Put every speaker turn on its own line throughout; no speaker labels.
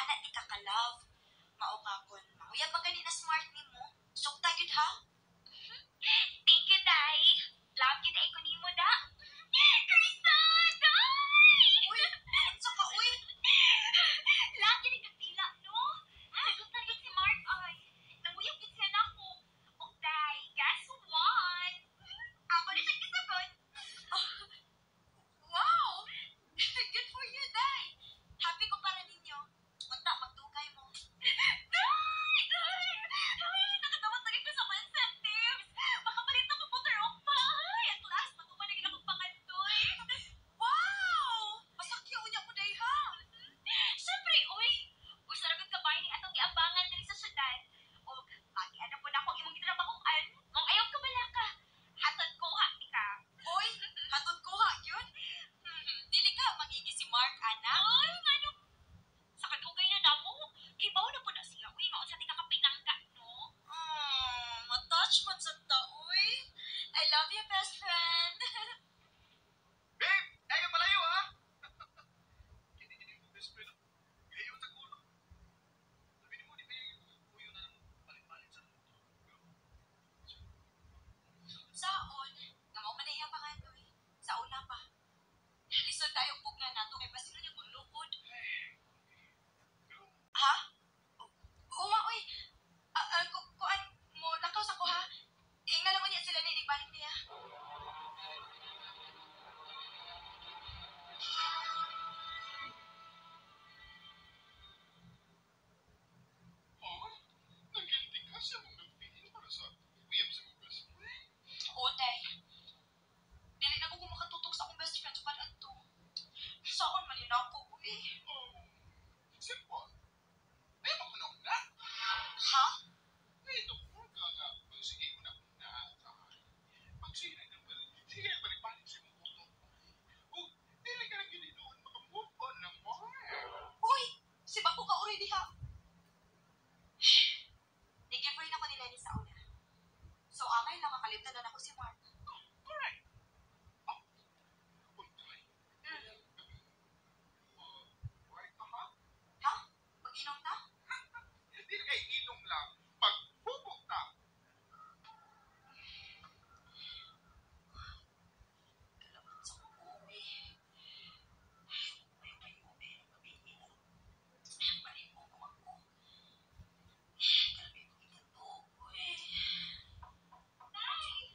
anak ni ka-love. Mao ka kon manguyab ba gani na smart nimo? Sukta gyud ha?
Thank you, Day. Love you, Day, ko nimo, da. Krista, Day!
Uy, unsa ka uy?
Lagi ni katila, no? Nagutan yun si Mark, ay. Nanguyap yun siya na ako. O, Day, guess what? Ako na siya kisagot.
Wow! Good for you, Day. Happy ko para ninyo. Unta magdugay mo.
Day! Day! Ay, nakatawag na rin ko sa mga incentives. Makapalit ako po their own bahay. At last, matuman na rin akong pangandoy.
Wow! Masakya unya ko day ha.
Siyempre, uy! Gusto na ka ba ni atong giambangan diri sa syudad? O, mag-iana po na akong imong gitrabahoan. Kung ayaw ka bala ka, hatod ko ha, ka.
Uy, hatod ko ha yun. Dili ka magigi si Mark ana.
Ay, ano? Sa kadugay na namo, kibaw na po na siya. Uy, maon sa tika kapinangga, no?
Matouch man sa taoy. I love you, best friend.
Babe! Ayaw palayo, ha? Kini mo best friend. Ayaw sa kulo. Sabi mo, di ba yung kuyo na palit-palit sa luto?
Saon, nga mao man na iya pangandoy. Sa una pa. Lisod tayo pugna nato kay basino niya maglukod. Ha? Oo nga, uy. Kuan mo lakaw sa ko ha. Ingala mo niya sila ni ibalik niya.
Ha? Nagganti ka siya mong nagpili para sa uyab sa mong best friend.
Oday. Dili na ko makatutok sa akong best friend sa adto. Saon man yun ako, uy.
Simple. Ayaw mo na una.
Ha?
Ito mo ka nga. Sige mo na una. Magsira na ba? Sige na balik-balik sa mong utok. Dili ka lang ginidoon makamove on na mo.
Uy! Si Bako ka uri diha. Nag-giveaway na ko nila ni sa una. So, amay lang makalimtan na ako si Mark.
Alright. Untay.
Hmm.
Right na ha?
Ha? Mag-inom na?
Hindi na kayo inom lang. Pagbubog na.
Kalaban sa kukuwi. May mabibigyan. Balik mo ko ako. Grabe ko ito, uy.
Day!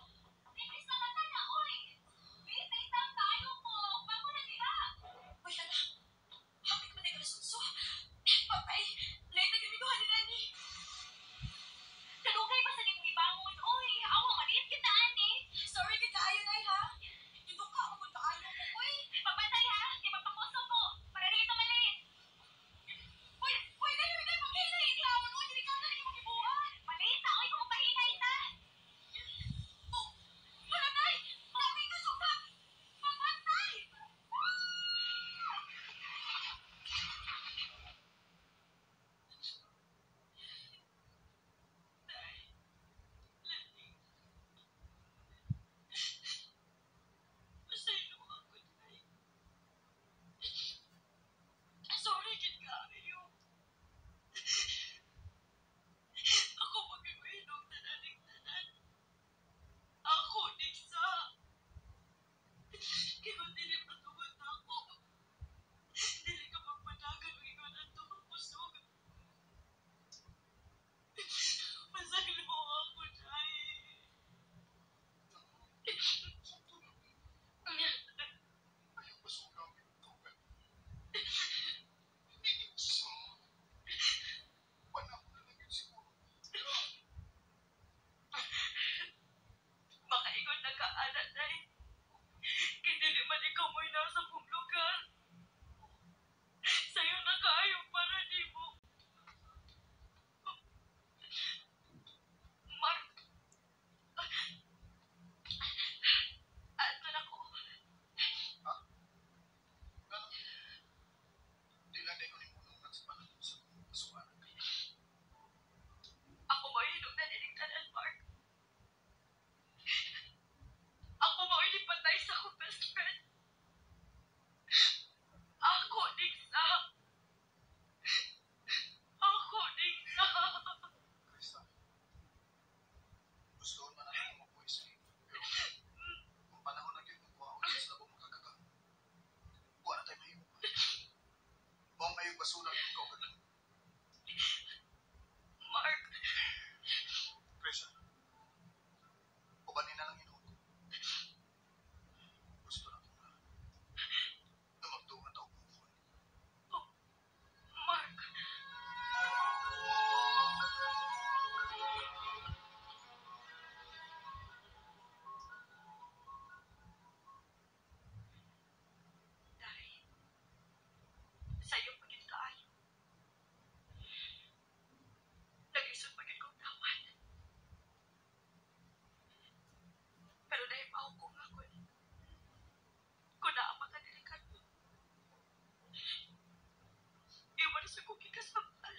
kasapal.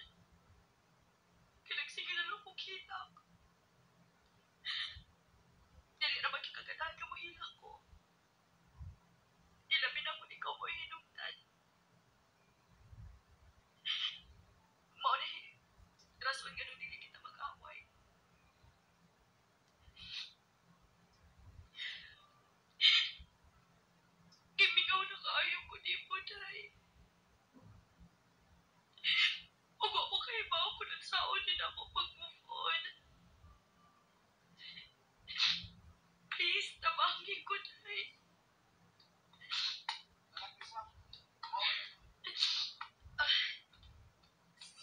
Kinagsige na lang kong kita. Dili na magkikaganahan ka mo hila ko. Ilabi na mo ikaw mo hinungtan. Mao na rason ganun dili kita mag-away. Gimingaw na kaayo ko di mo, day. Ug ako kay ba ako nagsaon din ako pag-move on. Please, tabangin ko, day.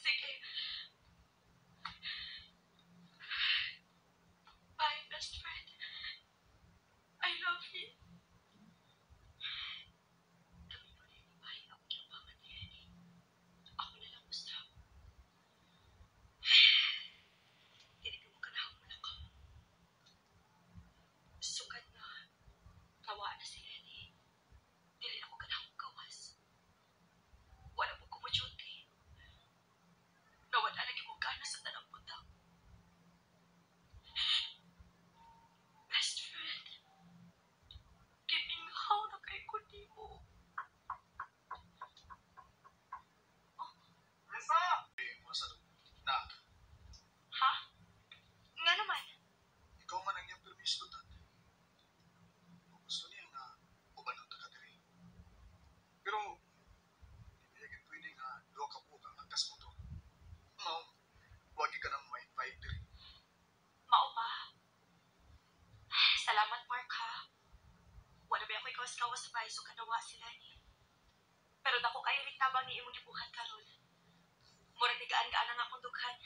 Sige. Bye, best friend. I love you. Kami pa rin bahay ako kinabangan ni Henny. Ako na lang usap. Dili ka mo kanahang mula ka. Sukat na. Kawa na si Henny. Dili na ko kanahang gawas. Wala mo kumudyuti. Nawala lagi ko gana sa tanang butang. Best friend. Gimingaw na kay ko di mo.
Risa! Masa na,
Ha? Nga naman.
ikaw man ang iyang permis ko, Tad. Kung gusto niya nga, ubalot ka diri. Pero, hindi niya pwede nga, doon ka po kang hangkas mo to. No, huwag ka nang ma-invite diri.
Mao ba? Salamat, Mark, ha? Wala ba ako ikawas-kawas sa bahay so kanawa sila ni. Pero dako kayo rin tabang ni imong gibuhat karon. Murag nigaan-gaan ang akong dughan.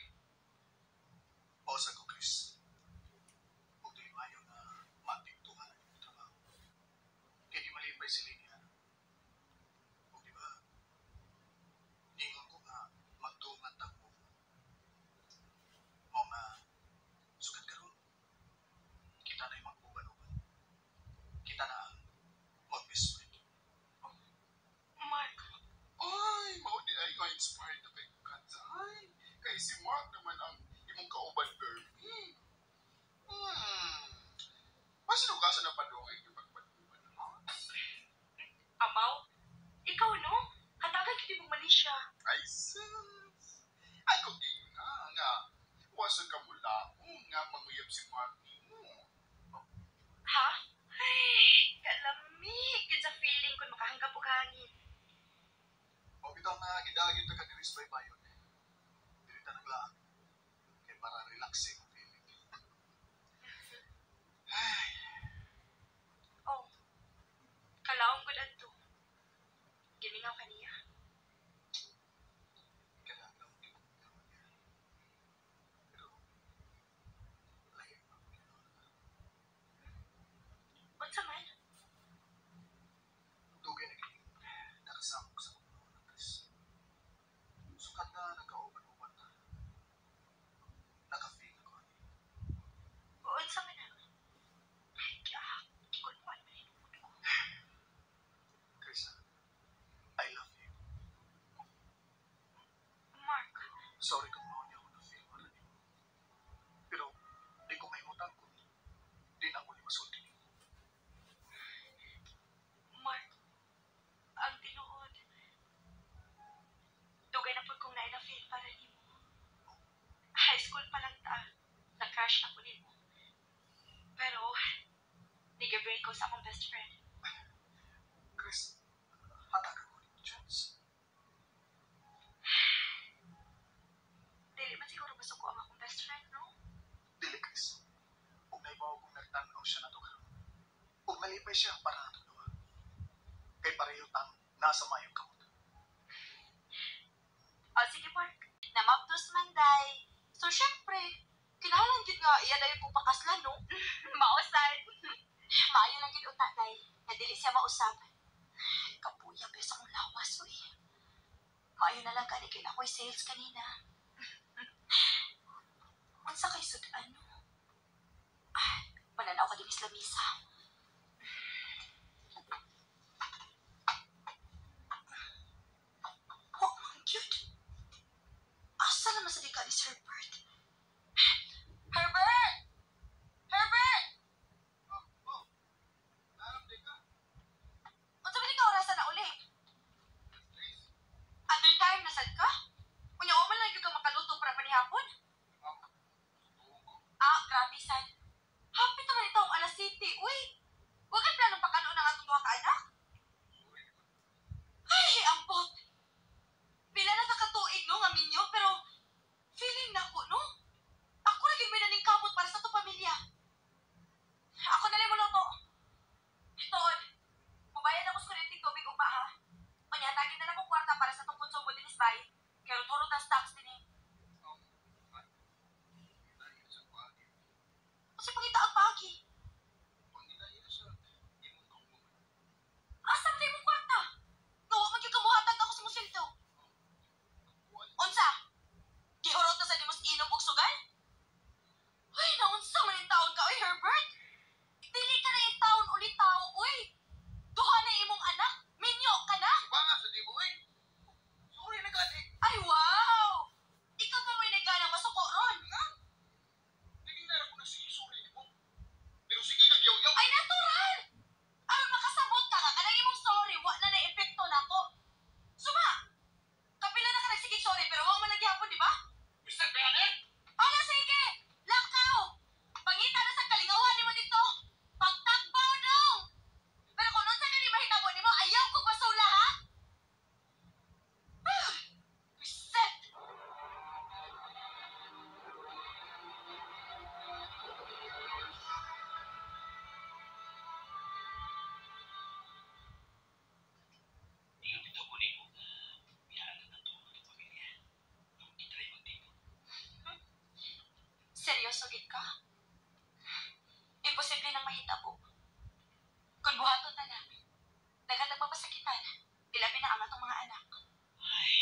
Pausa ko, Chris. Huwag tayo ayaw na matigtuhan ang iyong trabaho. Kaya di malipay sila niya. O di ba, ningon ko nga, magtuman tako. Mo nga, sukat ka ron. Kita na yung magbuban-uban. Kita na ang mag-best friend.
Mark,
Ay, maudi ay nga inspired na kay Kanta. Ay, kay si Mark naman ang imong kauban, girl. Masinugasan na pa doon ay ipagpatuban, ha?
amaw, ikaw no? Hatagan kiti mong Malaysia.
Ay, sus. Ay, kung di nga, wasan ka mula nga manguyab si Mark mo.
Ha? Ay, kalamig. Yun sa feeling ko makahanggap og hangin.
O bitaw nga, gidagit na ka diri sa baybayon. Dili ta naglaan. Kaya para relaxing ang feeling. Ay,
Oh, kalaong gud adto. Gimingaw kaniya.
kailangan lang kikita niya. Pero, lahi pa ako ginawa na.
Unsa man?
Dugay na kining nakasabog sa kuno ng Chris. Sukat na nagkauban-uban na. Naka-feel ako.
Unsa man na? Ay, gikunwan man hinungod ko.
Chris, I love you.
Mark,
Sorry kung mao niya ako na-feel para niyo. Pero, di ko mahimutang kung di na ako ni masulti niyo.
Mark, ang tinuod. Dugay na pud kong na-feel para nimo. High school pa lang ta. Na-crush na ko nimo. Pero, nigabreak ko sa akong best friend.
Chris, hatagan ko ni chance.
Dili man siguro masuko ang akong best friend, no?
Dili, Chris. Huwag na ibaw kung nagtanaw siya na to karon. Huwag malipay siya para na to doon. Kay pareho tang nasa mayong kamot.
Oh, sige, Mark. Namaptos man, day. So, syempre, kinahanglan yun nga, iya dayon kong pakaslan, no? Mausad. Maayo lang yun uta, day. Na dili siya mausap. Kapuya, bes akong lawas, uy. Maayo na lang kani kaya ako'y sales kanina. Unsa kay sudan, no? Ah, mananaw ka din sa lamisa. Oh, ang cute. sa gikan ni Sir Herbert. Herbert! Herbert!
Alam din ka.
Unsa man ikaw orasan na uli?
Please.
Under time na sad ka? Unya o man lang gyud ka makaluto para panihapon?
Tuong ko.
Grabe sad. Hapit naman ito ang alas 7. Uy! Huwag ka planong pakaluon ng atong duha ka anak?
Sorry naman.
Ay, ampot! Pila na kakatuig no nga minyo, pero feeling na ko, no? Ako na gyud may naningkamot para sa to pamilya. Ako na lang mo luto. Tuod, mubayad ako sa kuryente tubig ugma ha. Unya, tagin na lang ko kwarta para sa tong konsumo din is bay. Kaya turot ang stocks din eh.
Dahil sa pagi.
Kasi pangita ang pagi.
Pangidaya sa imong kaumungan.
Asa na imong kwarta? Nawa magkikamuhatag ako sa musildo. Unsa? Gihurot na sa dimos inom og sugal? Uy, naunsa man yung taon ka, uy, Herbert? Dili ka na yung taon ulit tao, uy. Duha na imong anak, minyo ka na?
Banga sa dibo eh. Sorry na gani.
Ay, wow! Ikaw pa may nagana masuko ron.
Hindi na ako nagsigisuri mo. Pero sige kag yaw-yaw.
Ay, natural! Aron makasabot ka nga, kanang imong sorry, wa na na-epekto na ako. Suma! Kapila na ka nagsigig sorry, pero wa mo nagyapon, di ba?
Mr. Behanen!
Hala, sige! Lakaw! Pangita na sa kalingawan ni mo dito! Pagtakbaw dong! Pero kung unsa ka ni mahitabo ni mo, ayaw ko basula, ha? Reset!
Ingat ito ko nimo na biyanan na ito ang pamilya. Ang itry magtipo.
Seryoso gid ka? Imposible nang mahitabo. Kung buhaton na lang, daghang nagpapasakitan, ilabi na ang atong mga anak.
Ay,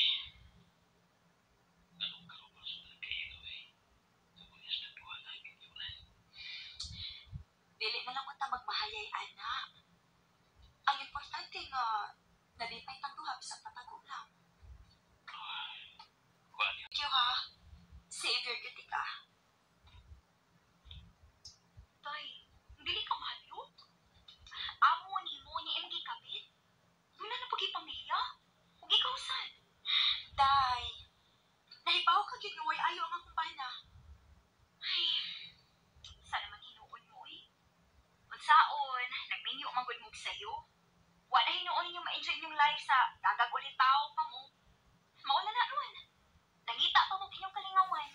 anong karumal sa mga kayo eh. Nabunyas na duha na minyonan.
Dili na lang unta magmahayay, anak. Ang importante nga, nalipay tang duha bisag patago lang.
Kuhaan niyo.
Thank you, ha? Savior gid ka.
Tay, dili ka mahadlok. Amo ni mo ni imong gikabit. Muna na pagi pamilya. Ug ikaw sad.
Day, nahibaw ka gyud nga way ayo ang akong bana.
Ay, sana man hinuon mo eh. Unsaon, nagminyo man gud mo og sayo. Wa na hinuon ninyo ma-enjoy inyong life sa dagag ulit tao pa mo. Mao na na ron. Nangita pa mo og inyong kalingawan.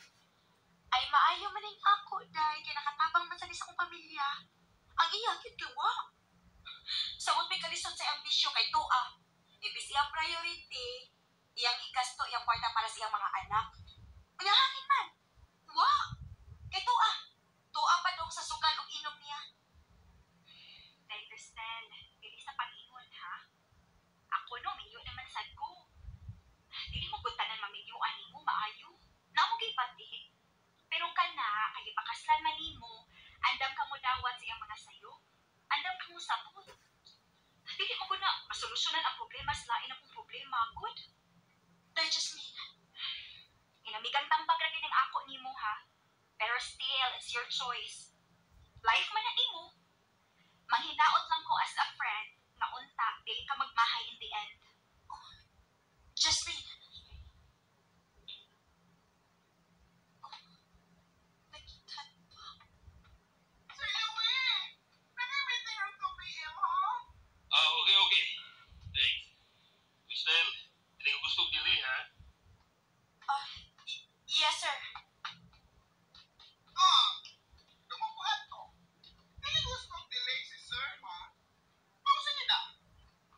Ay maayo man ning ako, day, kay nakatabang man sa akong pamilya. Ang iya gyud ka wa. Samot may kalisod sa iyang bisyo kay Tua. Ibis iyang priority, iyang igasto iyang kwarta para sa iyang mga anak. Unyahangin man. Wa. Kay Tua. Tua pa dong sa sugal ug inom niya.
Dahil Cristel, dili sa pag-ingon ha. Ako no, minyo naman sad ko. Dili mo kuntanan maminyuan nimo maayo. Namo gay pati. Pero kana kay pakaslan man nimo, andam ka mo dawat sa iyang mga sayo. Andam ka mo sabot. Dili mo gud na masolusyonan ang problema sa lain akong problema, good?
Day, Jasmine.
Inamigang tambag ra gid ang ako nimo ha. Pero still, it's your choice. Life man na imo. Manghinaot lang ko as a friend na unta, dili ka magmahay in the end.
Jasmine. Nakita pa.
Sir Louie! Nag-meeting ang 2 p.m. ha?
Okay. Thanks. Crystal, hindi ko gusto dili ha.
Yes, sir.
Dumukuhan to. Dili gustong delay si sir, ma. Pausa niya na.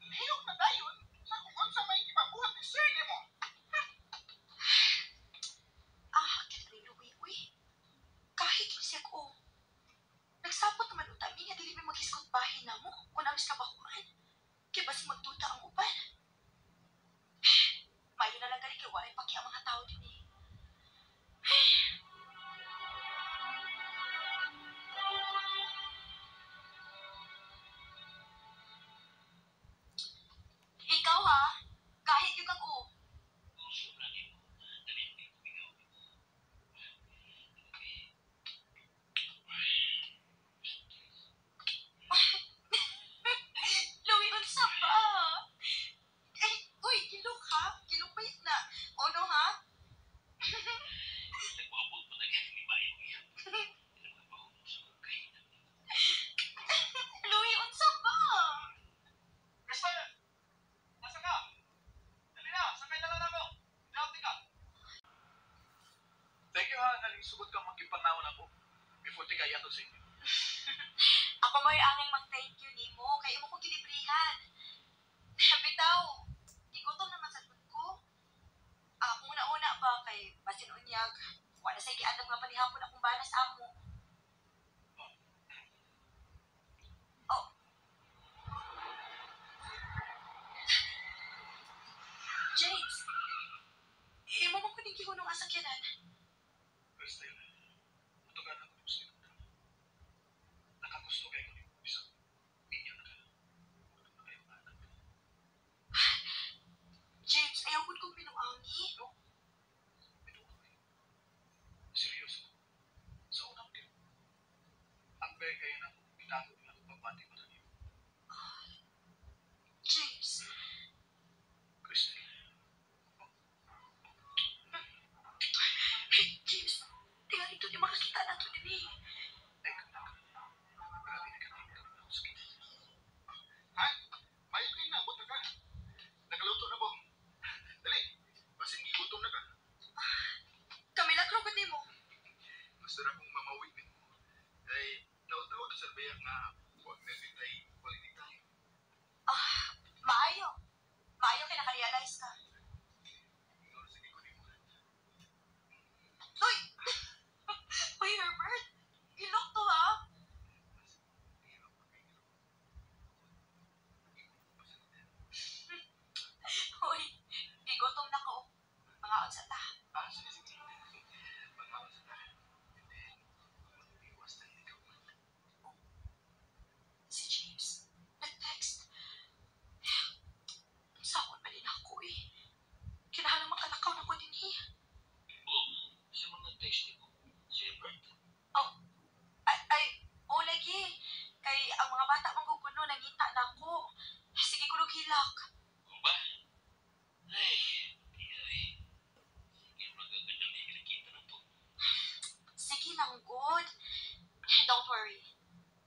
Lihok na dayon sa kung unsa may ipabuhat ni sir ni mo. isugod ka makipanaw na ko before ti kaya to sa inyo.
Ako mo yung anging mag-thank you ni mo, kaya mo ko gilibrihan. Bitaw, di ko to naman sa ko. Una-una ba kay basin unyag, wala sa ikiandam nga panihapon akong banas amo. Oh. James, imo mo kuning gihunong asakyanan.
Christine, mutugan ako gusto ko. Nakagusto kayo ko ni bisa. Minyo na ka. Mutugan na kayo anak.
James, ayaw ko kong pinuangi.
No? Seryoso. Sa unang din. Ang bagay kayo na ginago nila kung papati mo na niyo.
James,
Christine.
James, tingnan ito di makakita na ito din eh.
Ay, grabe na ka na sakit.
Ha? May kayo na, buta ka. Nakaluto na po. Dali, basin gigutom na ka.
Kamilagro ko din mo.
Gusto na kong mamawid din mo. Ay, taon-taon sa bayak nga, huwag na din tayo quality time.
Maayo. Maayo kaya nakarealize ka.
Ingon, sige ko din mo.
Uy! Uy, Herbert! Ilok to ha?
Hirap pa kayo.
Uy, di gutom na ko. Mga odsa ta.
Sige, sige. Pag-awas na. And then, mag-iwas na ikaw.
Si James, nag-text. Sawon pa din ako eh. Kinahalang makalakaw na ko din eh.
Siya mga taste ko. Si Ebert.
Oh, lagi. Kay ang mga bata mangguguno, nangita na ako. Sige ko hilak.
Kung ba? Ay, sige, magagandang na nakikita na to.
Sige lang, good. Don't worry.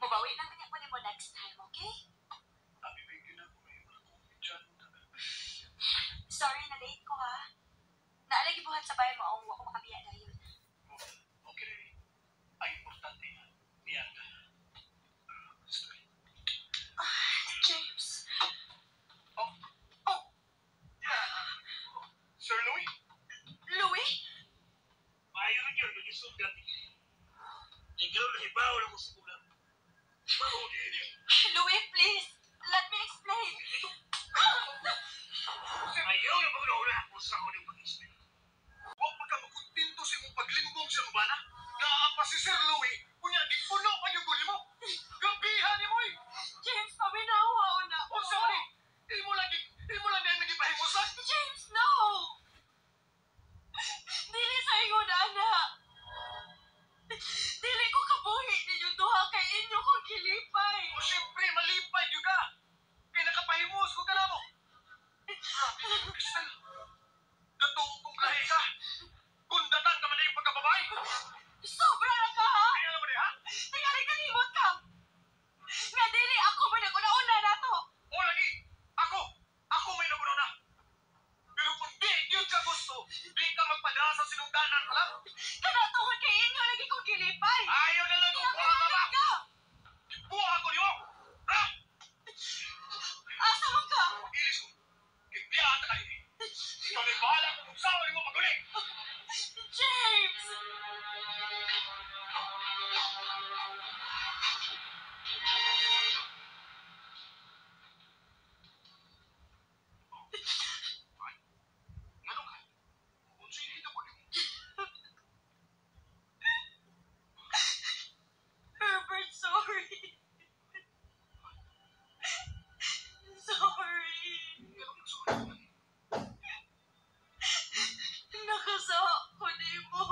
Mabawi lang ganyan mo next time, okay?
Abi ba yun ako may malakong dyan na.
Sorry na late ko ha. Naalagi buhat sa bayan mo ang wako makabiya na yun.
Okay. Ay, importante na. Niyan ka. Christine.
James.
Sir Louis?
Louis?
Maayo rin yun, mag-isundat. Ikaw na hibaw na mo sa kulang. Mahuli, hindi.
Louis, please. Let me explain.
Ayaw na mag-una ako sa uling pag-isip.
Huwag pa ka makuntinto sa imong paglimbong sa mabana. Naapa si Sir Louie, kunya di puno pa yung guli mo. Gabihan ni mo eh.
James, paminawa na ako.
Unsa man eh. Imo lang din nagipahimusak.
James, no! Dili sa ingon, anak. Dili ko kabuhi ninyo duha kay inyo kong kilipay.
O siyempre, malipay yun ka. Kaya nakapahimus ko ka na mo. Grabe, Kristal. Natuong kong lahi ka. Kundatan ka man na yung pagkababae.
Sobra na ka, ha?
Kaya naman eh, ha?
Tingali kalimot ka. Nga dili ako may naguna-una na to.
O lagi, ako may nagunaw na. Pero kung di yun ka gusto, di ka magpadala sa sinungdanan ka lang.
Kana tungod kay inyo lagi kong kilipay.
Ayaw na lang kung buha mama.
ka.
Buha ko niyo. Ha?
Asa man ka?
Ilis ko. Kibiyaan ka kayo. Ikaw may bahala kung saan mo paguli.
James!
Ngano ka? Kung sino ito ko niyo.
Herbert, sorry. Sorry.
Ngano nagsulat?
Nakasawa ko ni mo.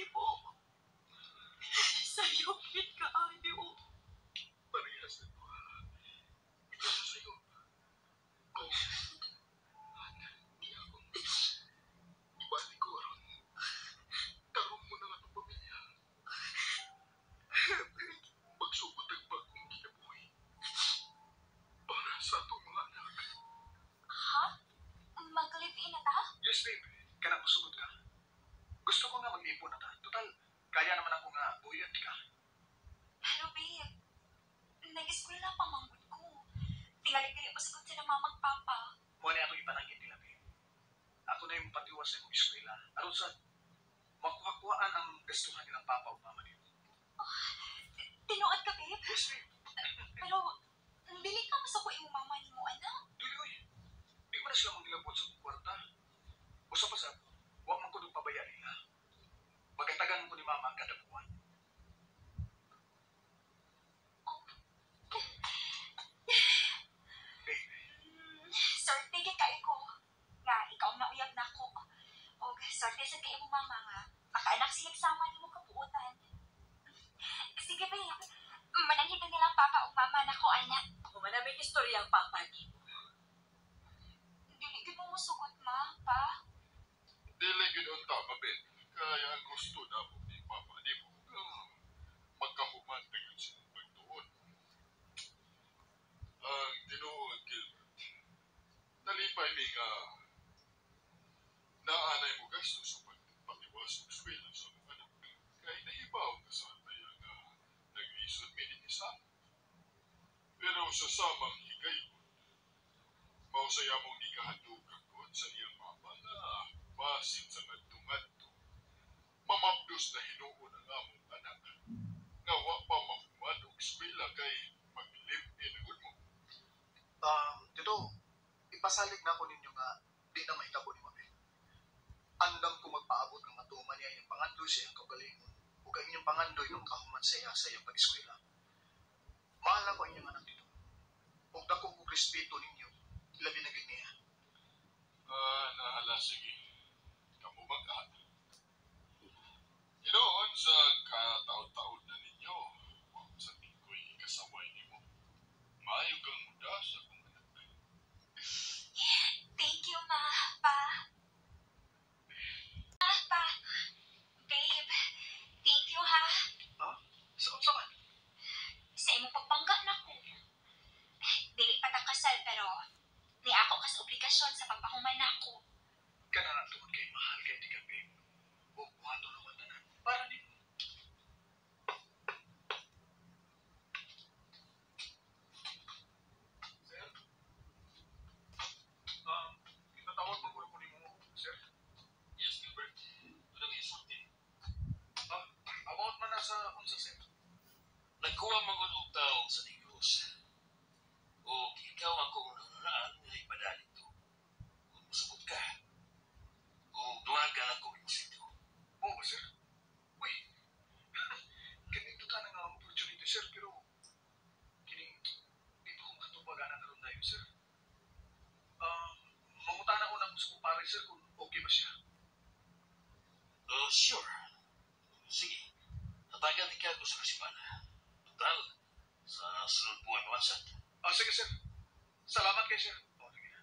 nimo. Sayopin ka, ayo.
Parehas na ko. Ikaw na sa'yo. Kung di ako ibalik ko aron. Tarong mo na nga ng pamilya. Magsugod ang bagong kinabuhi. Para sa atong mga anak.
Ha? Mag-live-in na ta?
Yes, babe. Kana masugod ka. Gusto ko nga mag-ipon na ta. Total, kaya naman ako nga buyat ka.
Pero babe, nag-eskwela pa manggod ko. Tingali-gali pa sagot sila mamag papa.
Muna atong ipanangin nila, babe. Ako na yung patiwas sa imong eskwela. Aron sa makuha-kuhaan ang gastuhan nilang papa o mama nila.
Tinuod ka, babe?
Yes, babe.
Pero, dili ka masuko imong mama ni mo, anak.
Dili, oy. Di ko na sila manggilabot sa kwarta. Usa pa sa huwag man ko nung pabaya nila. Pagkatagan ko ni mama kada buwan. Babe,
Sorte ka kayo ko. Nga, ikaw na uyab na ko. O, sorte sa kayo mo mama nga. Makaanak siya sama ni mo kapuutan. Sige, babe. Manangin na nilang papa o mama na ko, anak.
Ako man na may istorya ang papa nimo.
Dili ka mo musugot, ma, pa.
Dili gid unta mabit. Kaya ang gusto na mo ni Papa ni mo. Magkahuman tingin silang pagtuon. Ang tinuod, Gilbert. Nalipay mi nga naanay mo gasto sa pagpatiwas ng eskwela sa mga anak. Kaya naibaw ka sa tayo nga nag-isod mi din isa. Pero sa samang higay mo, mausaya mong di kahandog ako sa iyang mama na basin sa nagtungadto. Mamabdos na hinuon ang among anak. Nga wa pa mahuman og eskwela kay mag-live-in agad mo.
Tito, ipasalig na ako ninyo nga di na mahitabo ni Mabel. Andam ko magpaabot ng matuman niya yung pangandoy sa iyang kaugalingon o ang inyong pangandoy ng kahuman sa iyang pag-eskwela. Mahal ako inyong anak dito. Huwag na kong respeto ninyo, labi na gid niya.
Nahala, sige. Kamu magkahan. Inoon sa kataon-taon na ninyo, wa sa ko'y kasaway ni mo. Maayo kang muda sa kong anak.
Thank you, ma, pa. Pa. Babe, thank you, ha.
Ha? Saan man?
Sa imong pagpangga na ko. Dili pa ta kasal, pero ni ako kas obligasyon sa pagpahuman na ako.
Kanaran tungod kay mahal kay di ka, babe. O kuhato na tanan para nimo. Sir? Itatawag mo ko nimo, sir?
Yes, Gilbert. Ito na isulti.
About man na sa unsa, sir?
Nagkuha mga lutaw sa negros. O ikaw ang kung nanunaan nga ipadali to. Kung musubot ka. Kung duwag ka lang kung imusito.
Oo, sir. Uy, ganito ta nga opportunity, sir, pero kining di pa ko makatubagan na ron na yun, sir. Mamutana ko na kung sa kumpare, sir, kung okay ba siya.
Sure. Sige. Tatagan di ka ko sa kasipana. Total, sa sunod buwan mawansat.
Sige, sir. Salamat kay sir. Sige na.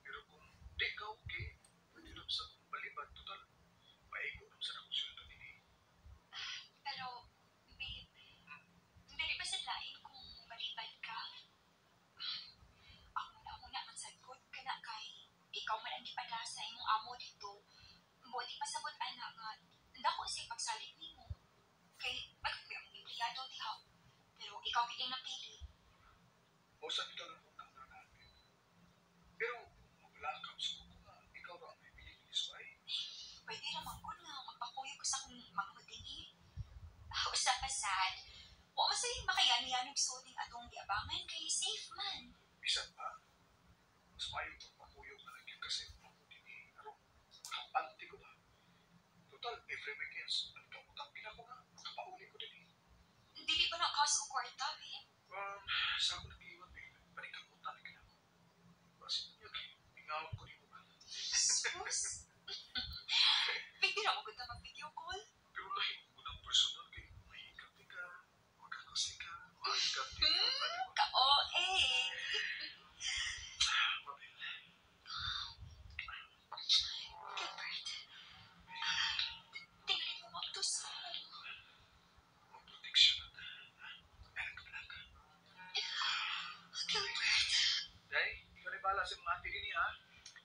Pero kung di ka okay, pwede lang sa balibad, total. Maigo lang sa nakusulto nini.
Pero, babe, dili ba sa lain kung balibad ka? Ako na man sagod ka na kay ikaw man ang gipadala sa imong amo dito. Buti pasabot anak nga, dako siya pagsalig nimo. Kay, magkakbi ang empleyado diha. Pero ikaw kiting napili.
O sa dito lang kung nang pero maglakam sa kuko nga, ikaw ba ang may bilibilis ba eh?
Pwede naman ko na magpakuyo ko sa akong mga hudingi. Usa pa sad. Wa mo sa'yo makayaniyanog suding atong giabangan kay safe man.
Bisan pa, mas maayong magpakuyog na lang yun kasi ako dini, araw, makapanti ko ba? Total, every weekends, nagkamutang pila ko nga, makapauli ko din eh.
Dili pa na kaso kwarta, babe.
Sa ako nag-iwan eh, panikamutan na kinako. Kasi yun, ingawag ko rin mo ba?
Sus! Pwede na mo ganda mag-video call?
Pero ha?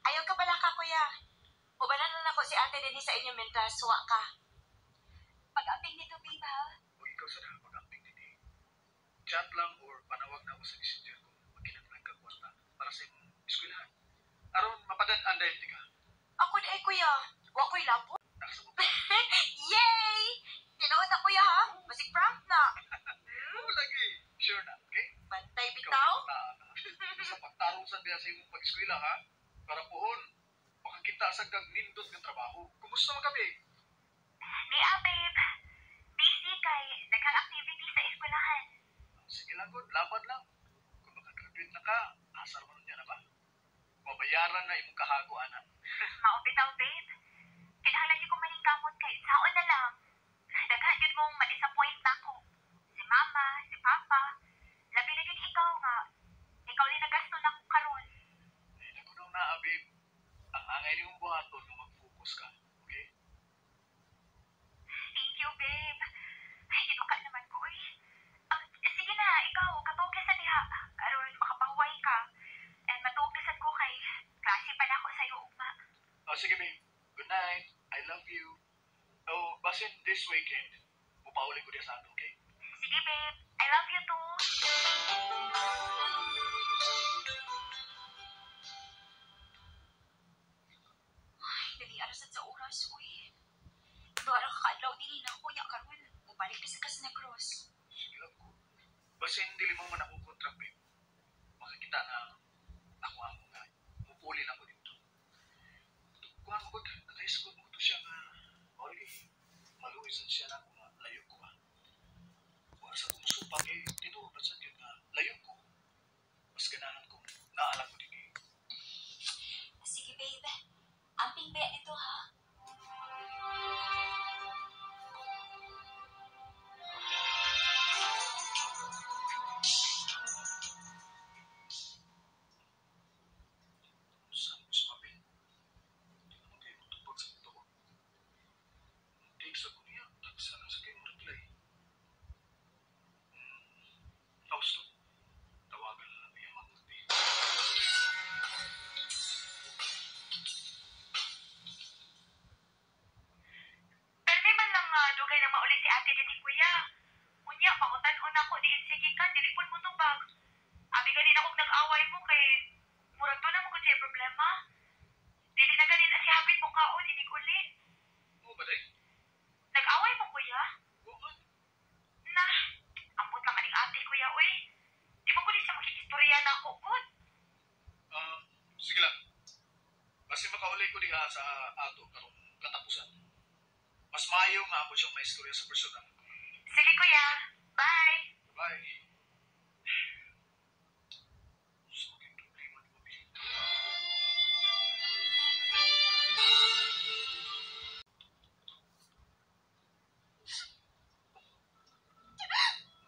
Ayaw ka bala ka, kuya. Ubanan na ako si ate din sa inyo mental suwa ka.
Pag-aping nito, babe, ha?
Huwag ikaw sa pag-amping din eh. Chat lang or panawag na ako sa messenger ko. Magkinaglag ka kwarta para sa imong eskwelahan. Aron, mapadaan dahil ka.
Ako di ay kuya. Wa ko'y labo.
Nakasa mo.
Yay! Tinuod na kuya ha? Masig prank na.
Oo lagi. Sure na, okay?
Bantay
Ikaw
bitaw.
na. Sa pagtarong sa diya sa imong pag-eskwela ha? Para pohon, makakita sa kagnindot ng trabaho. Kumusta mo kami?
Di, babe. Busy kay daghang activity sa eskwelahan.
Sige lang, good. Laban lang. Kung makagraduate na ka, asar mo niya na ba? Mabayaran na imong kahago, anak.
Mao bitaw, babe. Kinahanglan gyud ko maningkamot kay saon na lang. Daghan gyud mong ma-disappoint nako. Si mama, si papa, labi na gyud ikaw nga. Ikaw din nagasto nako karon.
Hindi ko nung naabib. Ang angay ni mong buhaton nung mag-focus ka. Okay?
Thank you, babe. Ay, ginuka naman ko, eh. Sige na, ikaw, katog ka sa diha. Aron, makapahuway ka. And matuog na sad ko kay klase pa na ako sa'yo, ugma.
Oh, sige, babe. Good night. I love you. Oh, basin this weekend. Mupauli ko diya sa ato, okay?
Sige, babe. I love you too.
Ay, dali arasad sa oras, uy. Doon ang kakaadlaw din na kuya karon. Mubalik na sa Casa Negros.
Sige lang ko. Basin dili mo man akong contract, babe. Makakita na ako nga. Mupuli na ko dito. Kuha mo ko, naka-school mo ko siya nga. Oli, maluwisan siya na kung layo ko ha. Para sa kong supag eh, tinuod sa yun nga layo ko. Mas ganahan kong naalam ko din eh.
Sige, babe. Amping ba ito, ha?
Saan mo si Mabel? Hindi naman kayo matupag sa ito ko. Take sa kuya, sana sa kayo reply. Tapos to, tawagan na lang yung mabuti.
Pwede man lang dugay na mauli si ate din ni kuya. Unya, pangutan-on ako diin sige ka, dili pud mo tubag. Abi ganin akong nag-away mo kay murag to na mo siya problema. Dili na ganin si hapit mo kaon inig uli.
Oo ba, day?
Nag-away mo kuya?
Oo.
Na, ambot lang aning ate kuya uy. Di mo ko di sa makikistorya na ako pod.
Sige lang. Kasi makaulay ko diha sa ato karong katapusan. Mas maayo nga ako siyang maistorya sa personal.
Sige kuya, bye.
Bye. Sa maging problema ni Mabel.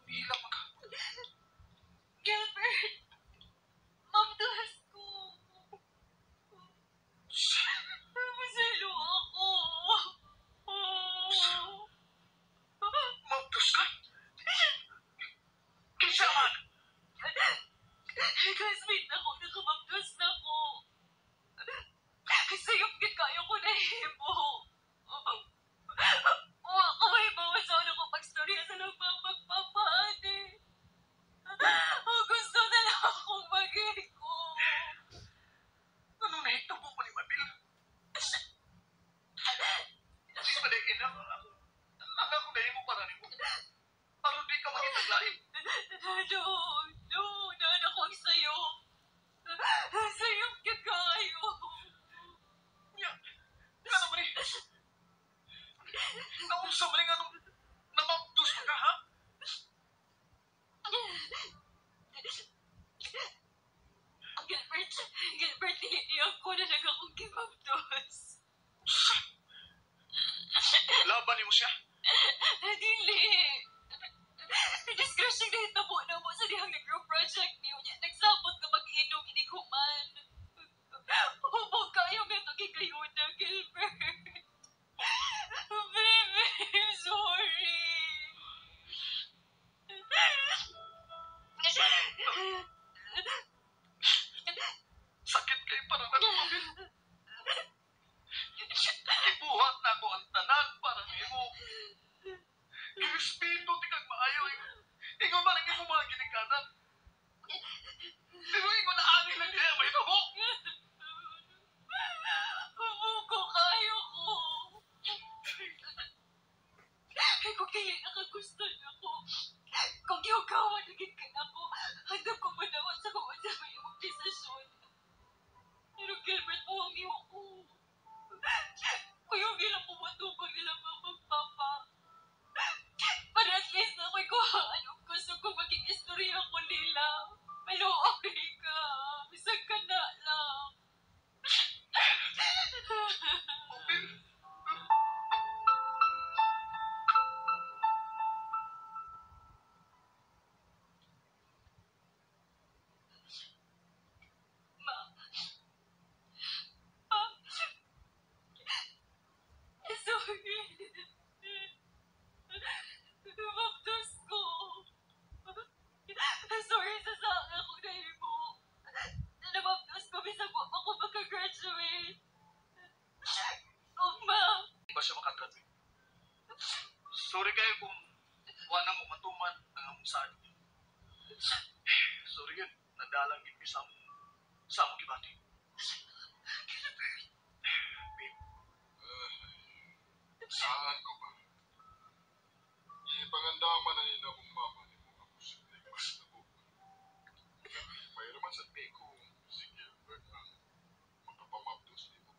Bilang maka.
Gilbert! Mamdulas ko! Masalo ako!
Mabdos ka? Kinsa man?
Classmate ako, nakamamdulas na ako. Sayop gid kayo ko na himo. Wa ko may bawasan ako pagstorya sa nagpapagpapaani. Gusto na lang akong mag-iko.
Anong nahitabo mo ni Mabel? Hindi pa dahil ina ako. Ang ako dahil mo para ni mo. Aron di ka makitaglain.
No, naan ako ang sayo. Sayop gid kayo.
Nya, ano man eh? Naunsa man nga nung namabdos ka ha?
Gilbert, iiyak ko na lang akong gimamdos.
Laban ni mo siya.
Dili. Discretion na hitabo na mo sa dihang nag-group project niyo. Nagsabot ka mag-inom, iniguman. Hubog kayo nga nagkikayo na, Gilbert. Baby, I'm sorry.
Sakit kayo para na
Ay, kung kaya nakagusto na ako. Kung giugawan naging ka na ako, hanggang ko manawat sa kung ano may impisasyon. Pero Gilbert, huwag iyo ko. Kuyong ilang pumatubang nila papa. Para at least na ako'y kuhaan ang gusto kong maging istorya ko nila. Maluoy ka. Bisag ka na lang. Ma. Pa. Sorry. Mabdos ko. Sorry sa sanga kong nahimo. Nababdos ko bisag wa ako makagraduate. Oh, ma.
Di ba siya makagraduate? Sorry kayo kung wala mo matuman ang among saan. Sorry yun, nadalang gid mi sa among gibati. Babe,
Saan ko ba? Ipangandaman na nila kong mama ni mga posibleng mas na po. Mayroon man sa peko si Gilbert ang makapamaptos ni mo.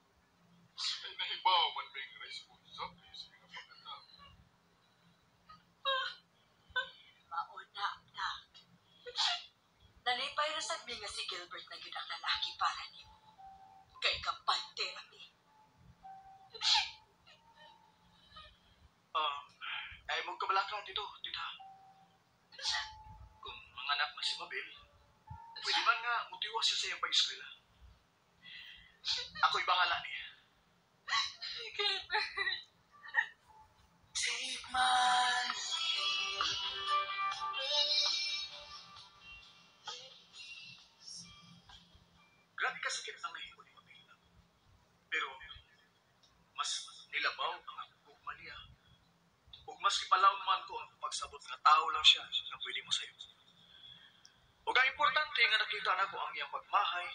Ay nahibaw man may responsable sa mga pagkatao.
Mauna na. Nalipay na sa nga si Gilbert na yun ang lalaki para ni mo. Kay kampante ami.
Ay magkabalakaw dito, tita. Kung manganak na si Mabel, pwede ba nga mutiwas siya sa iyang pag-eskwela? Ako'y bahala niya.
Gilbert.
Take my Grabe ka sakit ang nahimo ni Mabel. Pero, mas nilabaw ang gugma niya. Ug mas kipalaw man ko ang pagsabot nga tao lang siya na pwede mo sayo. Ug ang importante nga nakita na ko ang iyang pagmahay,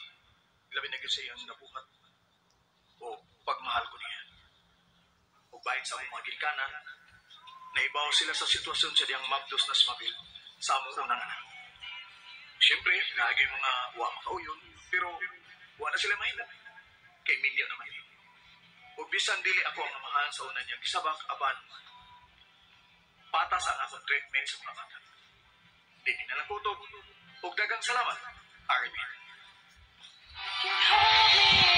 labi na gyud sa iyang sinabuhat. O pagmahal ko niya. Ug bahin sa among mga ginikanan, naibaw sila sa sitwasyon sa diyang mabdos na si Mabel sa among unang anak. Siyempre, lagi mga wa makauyon, pero wa na sila mahimo. Kay Minyo naman yun. Ug bisan dili ako ang namahan sa una niyang gisabak, apan patas ang akong treatment sa mga bata. Dili na lang kutob. Ug daghang salamat, Armin.
You hold me